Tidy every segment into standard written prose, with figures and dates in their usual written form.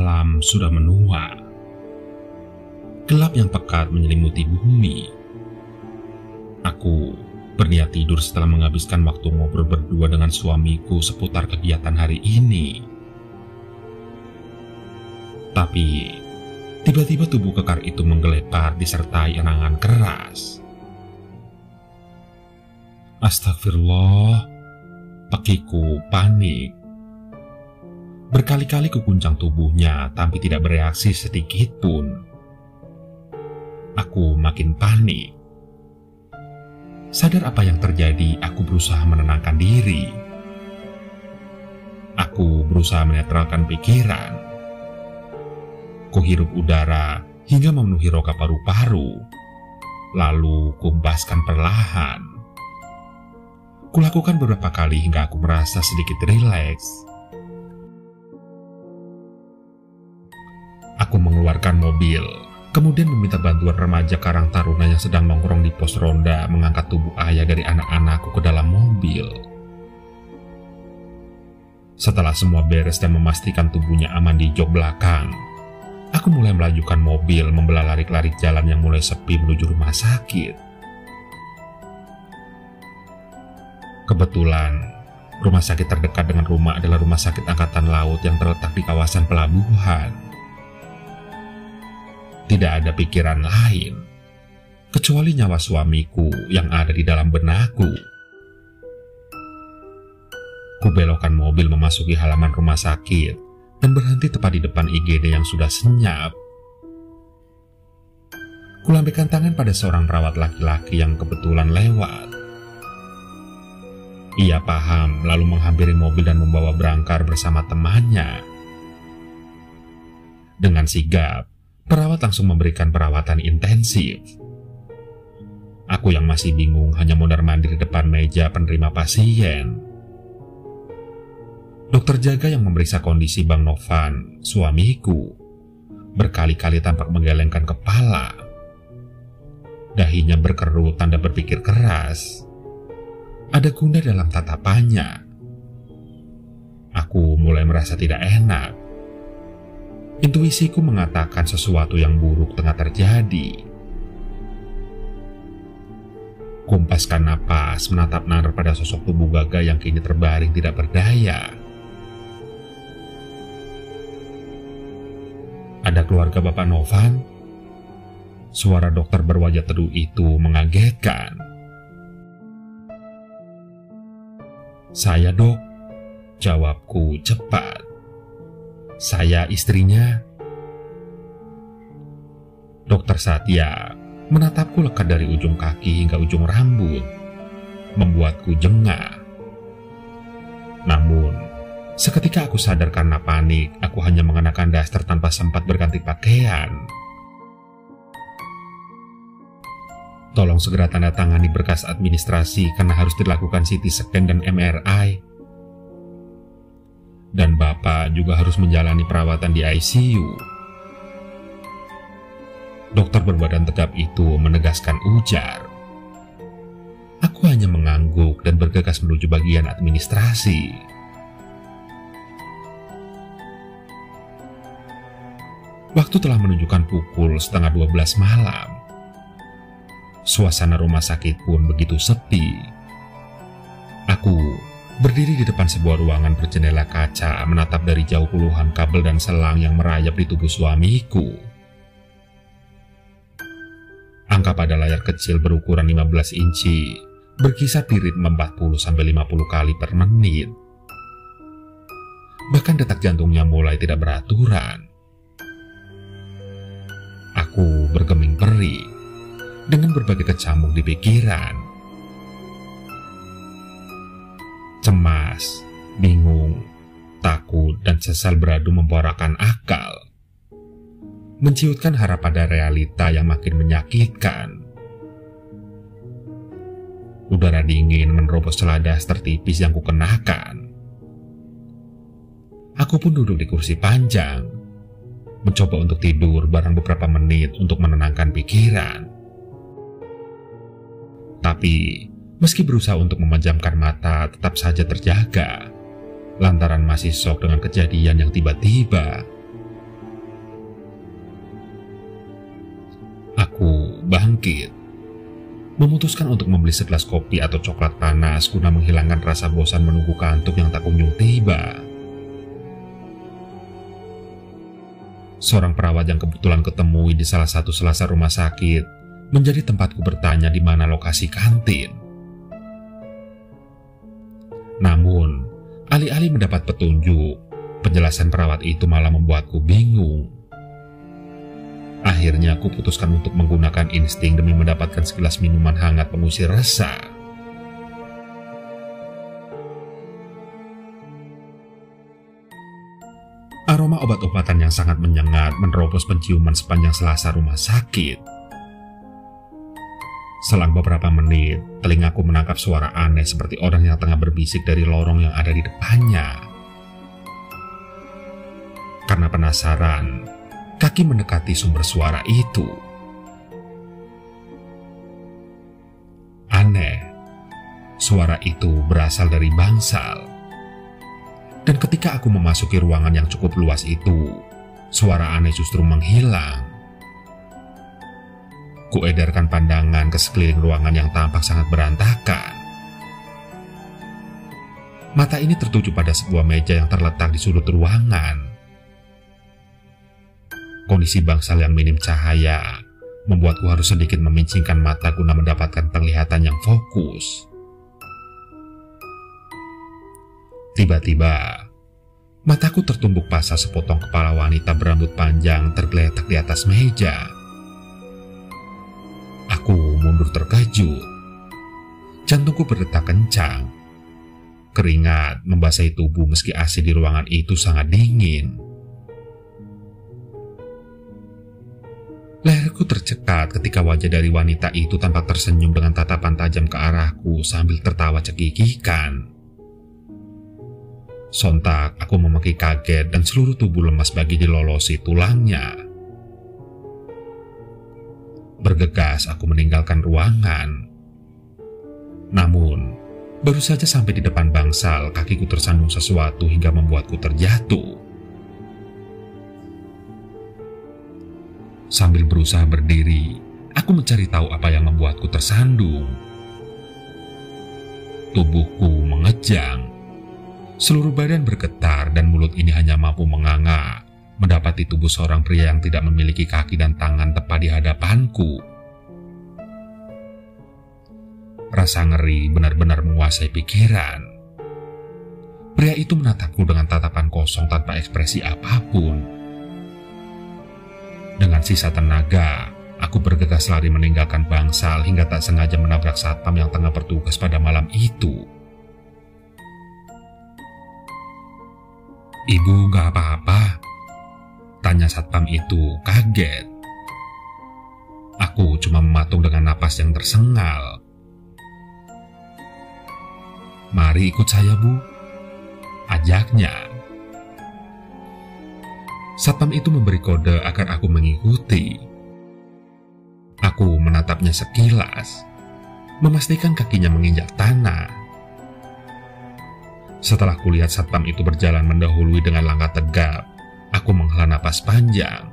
Malam sudah menua. Gelap yang pekat menyelimuti bumi. Aku berniat tidur setelah menghabiskan waktu ngobrol berdua dengan suamiku seputar kegiatan hari ini. Tapi tiba-tiba tubuh kekar itu menggelepar disertai erangan keras. Astagfirullah, pekiku panik. Berkali-kali kuguncang tubuhnya tapi tidak bereaksi sedikit pun. Aku makin panik. Sadar apa yang terjadi, aku berusaha menenangkan diri. Aku berusaha menetralkan pikiran. Kuhirup udara hingga memenuhi rongga paru-paru, lalu kuhembaskan perlahan. Kulakukan beberapa kali hingga aku merasa sedikit rileks. Aku mengeluarkan mobil, kemudian meminta bantuan remaja Karang Taruna yang sedang nongkrong di pos ronda mengangkat tubuh ayah dari anak-anakku ke dalam mobil. Setelah semua beres dan memastikan tubuhnya aman di jok belakang, aku mulai melajukan mobil membelah larik-larik jalan yang mulai sepi menuju rumah sakit. Kebetulan, rumah sakit terdekat dengan rumah adalah Rumah Sakit Angkatan Laut yang terletak di kawasan pelabuhan. Tidak ada pikiran lain, kecuali nyawa suamiku yang ada di dalam benakku. Kubelokkan mobil memasuki halaman rumah sakit dan berhenti tepat di depan IGD yang sudah senyap. Kulambaikan tangan pada seorang perawat laki-laki yang kebetulan lewat. Ia paham lalu menghampiri mobil dan membawa berangkar bersama temannya. Dengan sigap, perawat langsung memberikan perawatan intensif. Aku yang masih bingung hanya mondar-mandir di depan meja penerima pasien. Dokter jaga yang memeriksa kondisi Bang Novan, suamiku, berkali-kali tampak menggelengkan kepala. Dahinya berkerut tanda berpikir keras. Ada gundah dalam tatapannya. Aku mulai merasa tidak enak. Intuisiku mengatakan sesuatu yang buruk tengah terjadi. Kumpaskan napas, menatap nanar pada sosok tubuh Gaga yang kini terbaring tidak berdaya. Ada keluarga Bapak Novan? Suara dokter berwajah teduh itu mengagetkan. Saya, Dok, jawabku cepat. Saya istrinya. Dokter Satya menatapku lekat dari ujung kaki hingga ujung rambut, membuatku jengah. Namun, seketika aku sadar karena panik, aku hanya mengenakan daster tanpa sempat berganti pakaian. Tolong segera tanda tangani berkas administrasi karena harus dilakukan CT scan dan MRI. Dan Bapak juga harus menjalani perawatan di ICU. Dokter berbadan tegap itu menegaskan ujar. Aku hanya mengangguk dan bergegas menuju bagian administrasi. Waktu telah menunjukkan pukul 11:30 malam. Suasana rumah sakit pun begitu sepi. Aku berdiri di depan sebuah ruangan berjendela kaca, menatap dari jauh puluhan kabel dan selang yang merayap di tubuh suamiku. Angka pada layar kecil berukuran 15 inci berkisar di ritme 40-50 kali per menit. Bahkan detak jantungnya mulai tidak beraturan. Aku bergeming perih dengan berbagai kecambuk di pikiran. Cemas, bingung, takut, dan sesal beradu memporakan akal. Menciutkan harap pada realita yang makin menyakitkan. Udara dingin menerobos celah daster tipis yang kukenakan. Aku pun duduk di kursi panjang, mencoba untuk tidur barang beberapa menit untuk menenangkan pikiran. Tapi, meski berusaha untuk memejamkan mata, tetap saja terjaga, lantaran masih shock dengan kejadian yang tiba-tiba. bangkit. Memutuskan untuk membeli segelas kopi atau coklat panas guna menghilangkan rasa bosan menunggu kantuk yang tak kunjung tiba. Seorang perawat yang kebetulan ketemui di salah satu selasar rumah sakit menjadi tempatku bertanya di mana lokasi kantin. Namun, alih-alih mendapat petunjuk, penjelasan perawat itu malah membuatku bingung. Akhirnya aku putuskan untuk menggunakan insting demi mendapatkan segelas minuman hangat pengusir resah. Aroma obat-obatan yang sangat menyengat menerobos penciuman sepanjang selasar rumah sakit. Selang beberapa menit, telingaku menangkap suara aneh seperti orang yang tengah berbisik dari lorong yang ada di depannya. Karena penasaran, kaki mendekati sumber suara itu. Aneh, suara itu berasal dari bangsal. Dan ketika aku memasuki ruangan yang cukup luas itu, suara aneh justru menghilang. Kuedarkan pandangan ke sekeliling ruangan yang tampak sangat berantakan. Mata ini tertuju pada sebuah meja yang terletak di sudut ruangan. Kondisi bangsal yang minim cahaya membuatku harus sedikit memincingkan mata guna mendapatkan penglihatan yang fokus. Tiba-tiba, mataku tertumbuk basah sepotong kepala wanita berambut panjang tergeletak di atas meja. Aku mundur terkejut. Jantungku berdetak kencang. Keringat membasahi tubuh meski AC di ruangan itu sangat dingin. Leherku tercekat ketika wajah dari wanita itu tampak tersenyum dengan tatapan tajam ke arahku sambil tertawa cekikikan. Sontak aku memaki kaget dan seluruh tubuh lemas bagi dilolosi tulangnya. Bergegas aku meninggalkan ruangan. Namun, baru saja sampai di depan bangsal, kakiku tersandung sesuatu hingga membuatku terjatuh. Sambil berusaha berdiri, aku mencari tahu apa yang membuatku tersandung. Tubuhku mengejang. Seluruh badan bergetar dan mulut ini hanya mampu menganga mendapati tubuh seorang pria yang tidak memiliki kaki dan tangan tepat di hadapanku. Rasa ngeri benar-benar menguasai pikiran. Pria itu menatapku dengan tatapan kosong tanpa ekspresi apapun. Dengan sisa tenaga, aku bergegas lari meninggalkan bangsal hingga tak sengaja menabrak satpam yang tengah bertugas pada malam itu. "Ibu gak apa-apa?" tanya satpam itu kaget. Aku cuma mematung dengan napas yang tersengal. "Mari ikut saya, Bu," ajaknya. Satpam itu memberi kode agar aku mengikuti. Aku menatapnya sekilas, memastikan kakinya menginjak tanah. Setelah kulihat satpam itu berjalan mendahului dengan langkah tegap, aku menghela napas panjang,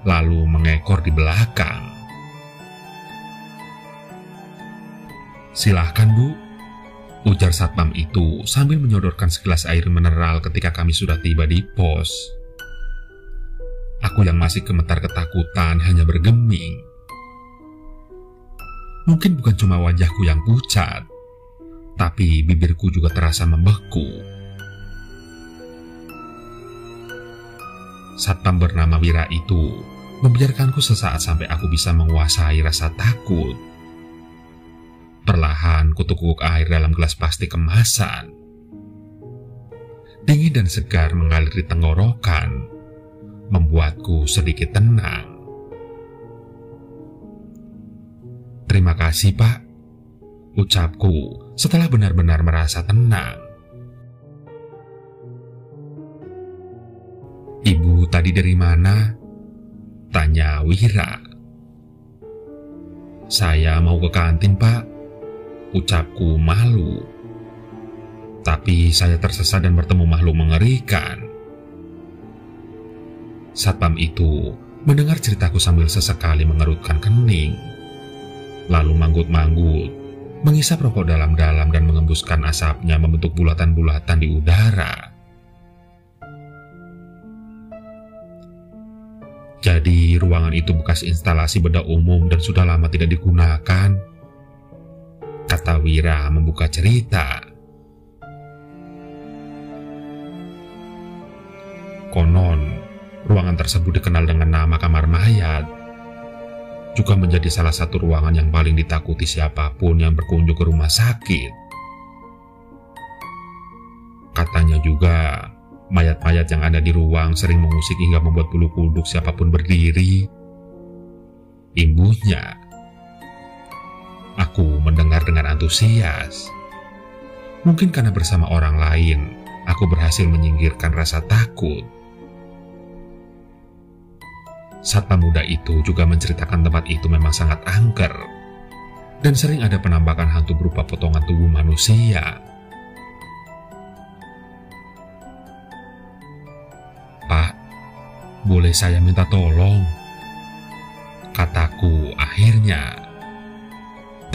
lalu mengekor di belakang. "Silahkan, Bu," ujar satpam itu sambil menyodorkan segelas air mineral ketika kami sudah tiba di pos. Aku yang masih gemetar ketakutan hanya bergeming. Mungkin bukan cuma wajahku yang pucat, tapi bibirku juga terasa membeku. Satpam bernama Wira itu membiarkanku sesaat sampai aku bisa menguasai rasa takut. Perlahan kutukuk air dalam gelas plastik kemasan. Dingin dan segar mengalir di tenggorokan, membuatku sedikit tenang. "Terima kasih, Pak," ucapku setelah benar-benar merasa tenang. "Ibu tadi dari mana?" tanya Wira. "Saya mau ke kantin, Pak," ucapku malu. "Tapi saya tersesat dan bertemu makhluk mengerikan." Satpam itu mendengar ceritaku sambil sesekali mengerutkan kening, lalu manggut-manggut, mengisap rokok dalam-dalam dan mengembuskan asapnya membentuk bulatan-bulatan di udara. Jadi ruangan itu bekas instalasi bedah umum dan sudah lama tidak digunakan, kata Wira membuka cerita. Konon, ruangan tersebut dikenal dengan nama kamar mayat. Juga menjadi salah satu ruangan yang paling ditakuti siapapun yang berkunjung ke rumah sakit. Katanya juga, mayat-mayat yang ada di ruang sering mengusik hingga membuat bulu kuduk siapapun berdiri. Imbuhnya. Aku mendengar dengan antusias. Mungkin karena bersama orang lain, aku berhasil menyingkirkan rasa takut. Satpam muda itu juga menceritakan tempat itu memang sangat angker dan sering ada penampakan hantu berupa potongan tubuh manusia. Pak, boleh saya minta tolong? Kataku akhirnya.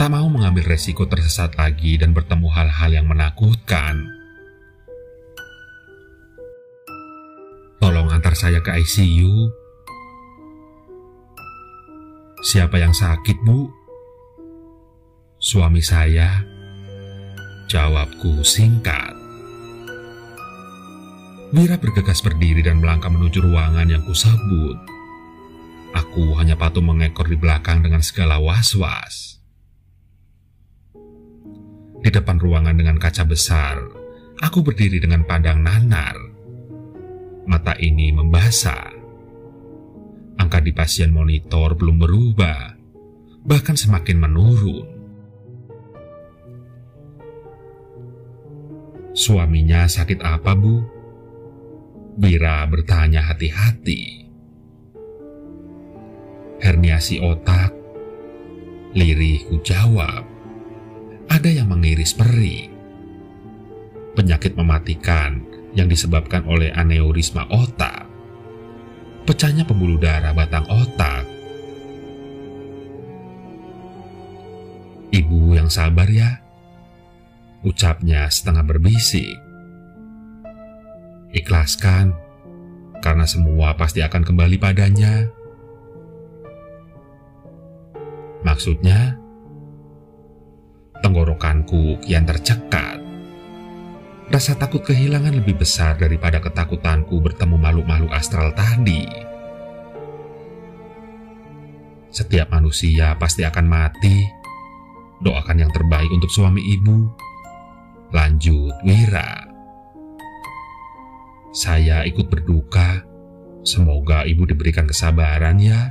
Tak mau mengambil resiko tersesat lagi dan bertemu hal-hal yang menakutkan. Tolong antar saya ke ICU. Siapa yang sakit, Bu? Suami saya. Jawabku singkat. Wira bergegas berdiri dan melangkah menuju ruangan yang kusebut. Aku hanya patuh mengekor di belakang dengan segala was-was. Di depan ruangan dengan kaca besar, aku berdiri dengan pandang nanar. Mata ini membasah. Angka di pasien monitor belum berubah, bahkan semakin menurun. Suaminya sakit apa, Bu? Wira bertanya hati-hati. Herniasi otak. Lirih ku jawab. Ada yang mengiris peri. Penyakit mematikan yang disebabkan oleh aneurisma otak. Pecahnya pembuluh darah batang otak. Ibu yang sabar ya, ucapnya setengah berbisik. Ikhlaskan, karena semua pasti akan kembali padanya. Maksudnya, tenggorokanku kian tercekat. Rasa takut kehilangan lebih besar daripada ketakutanku bertemu makhluk-makhluk astral tadi. Setiap manusia pasti akan mati. Doakan yang terbaik untuk suami ibu. Lanjut Wira. Saya ikut berduka. Semoga ibu diberikan kesabaran ya.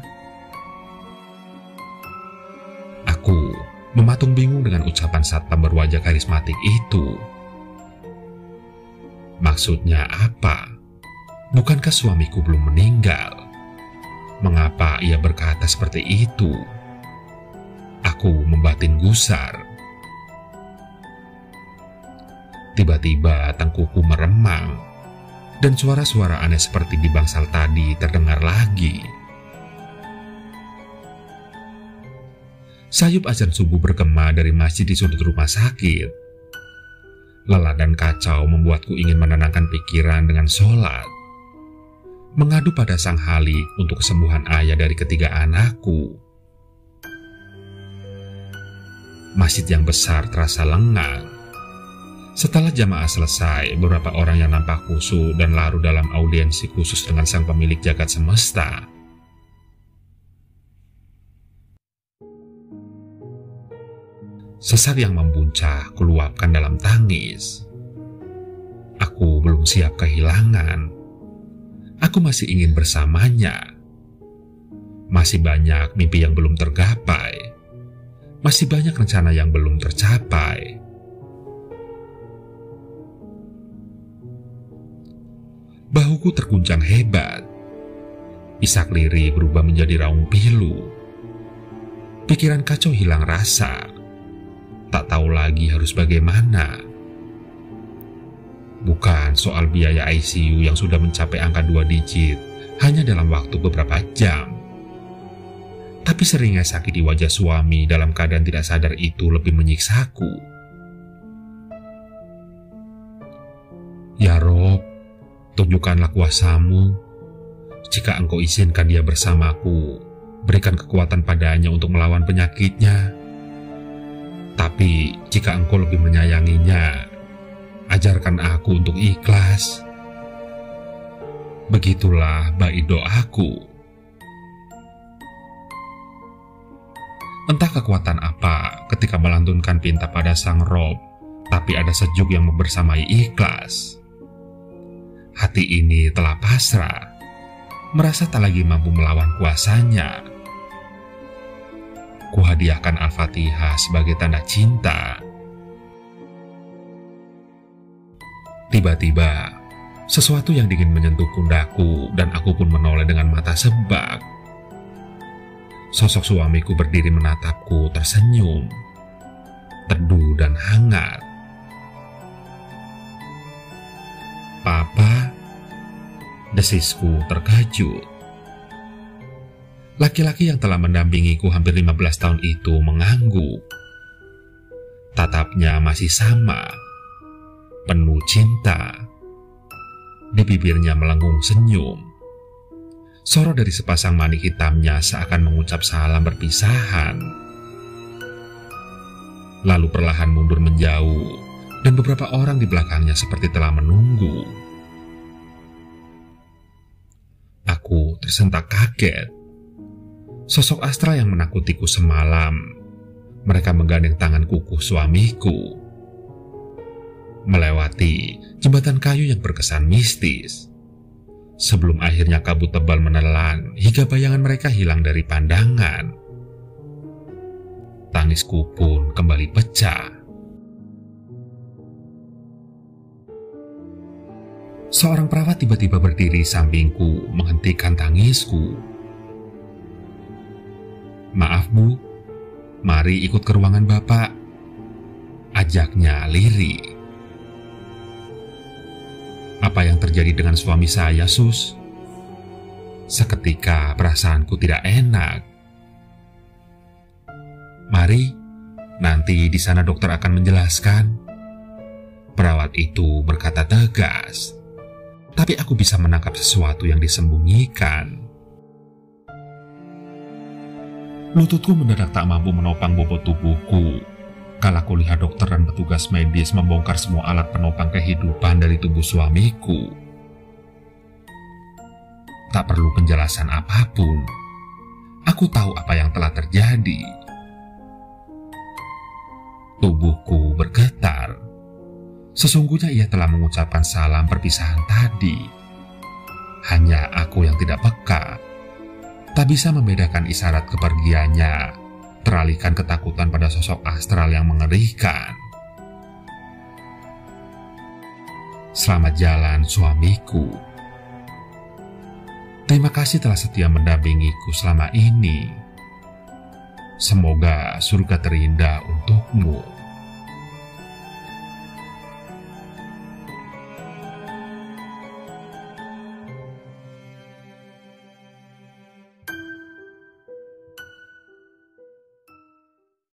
Aku mematung bingung dengan ucapan satpam berwajah karismatik itu. Maksudnya apa? Bukankah suamiku belum meninggal? Mengapa ia berkata seperti itu? Aku membatin gusar. Tiba-tiba tengkuku meremang, dan suara-suara aneh seperti di bangsal tadi terdengar lagi. Sayup azan subuh bergema dari masjid di sudut rumah sakit. Lelah dan kacau membuatku ingin menenangkan pikiran dengan sholat. Mengadu pada Sang Halik untuk kesembuhan ayah dari ketiga anakku. Masjid yang besar terasa lengang. Setelah jamaah selesai, beberapa orang yang nampak khusyuk dan larut dalam audiensi khusus dengan sang pemilik jagat semesta. Sesak yang membuncah kuluapkan dalam tangis. Aku belum siap kehilangan. Aku masih ingin bersamanya. Masih banyak mimpi yang belum tergapai. Masih banyak rencana yang belum tercapai. Bahuku terguncang hebat. Isak lirih berubah menjadi raung pilu. Pikiran kacau hilang rasa. Tak tahu lagi harus bagaimana. Bukan soal biaya ICU yang sudah mencapai angka 2 digit hanya dalam waktu beberapa jam. Tapi seringnya sakit di wajah suami dalam keadaan tidak sadar itu lebih menyiksaku. Ya Rob, tunjukkanlah kuasa-Mu. Jika Engkau izinkan dia bersamaku, berikan kekuatan padanya untuk melawan penyakitnya. Tapi jika Engkau lebih menyayanginya, ajarkan aku untuk ikhlas. Begitulah bait doaku. Entah kekuatan apa ketika melantunkan pinta pada sang Rob, tapi ada sejuk yang membersamai ikhlas. Hati ini telah pasrah, merasa tak lagi mampu melawan kuasanya. Kuhadiahkan Al-Fatihah sebagai tanda cinta. Tiba-tiba, sesuatu yang dingin menyentuh pundakku dan aku pun menoleh dengan mata sebak. Sosok suamiku berdiri menatapku tersenyum, teduh dan hangat. Papa, desisku terkejut. Laki-laki yang telah mendampingiku hampir 15 tahun itu mengangguk. Tatapnya masih sama, penuh cinta. Di bibirnya melengkung senyum. Sorot dari sepasang manik hitamnya seakan mengucap salam perpisahan. Lalu perlahan mundur menjauh, dan beberapa orang di belakangnya seperti telah menunggu. Aku tersentak kaget. Sosok astral yang menakutiku semalam, mereka menggandeng tangan kukuh suamiku, melewati jembatan kayu yang berkesan mistis. Sebelum akhirnya kabut tebal menelan hingga bayangan mereka hilang dari pandangan. Tangisku pun kembali pecah. Seorang perawat tiba-tiba berdiri sampingku menghentikan tangisku. Maaf Bu, mari ikut ke ruangan Bapak, ajaknya lirih. Apa yang terjadi dengan suami saya, Sus? Seketika perasaanku tidak enak. Mari, nanti di sana dokter akan menjelaskan. Perawat itu berkata tegas, tapi aku bisa menangkap sesuatu yang disembunyikan. Lututku mendadak tak mampu menopang bobot tubuhku. Kala kulihat dokter dan petugas medis membongkar semua alat penopang kehidupan dari tubuh suamiku. Tak perlu penjelasan apapun. Aku tahu apa yang telah terjadi. Tubuhku bergetar. Sesungguhnya ia telah mengucapkan salam perpisahan tadi. Hanya aku yang tidak peka. Tak bisa membedakan isyarat kepergiannya, teralihkan ketakutan pada sosok astral yang mengerikan. Selamat jalan suamiku. Terima kasih telah setia mendampingiku selama ini. Semoga surga terindah untukmu.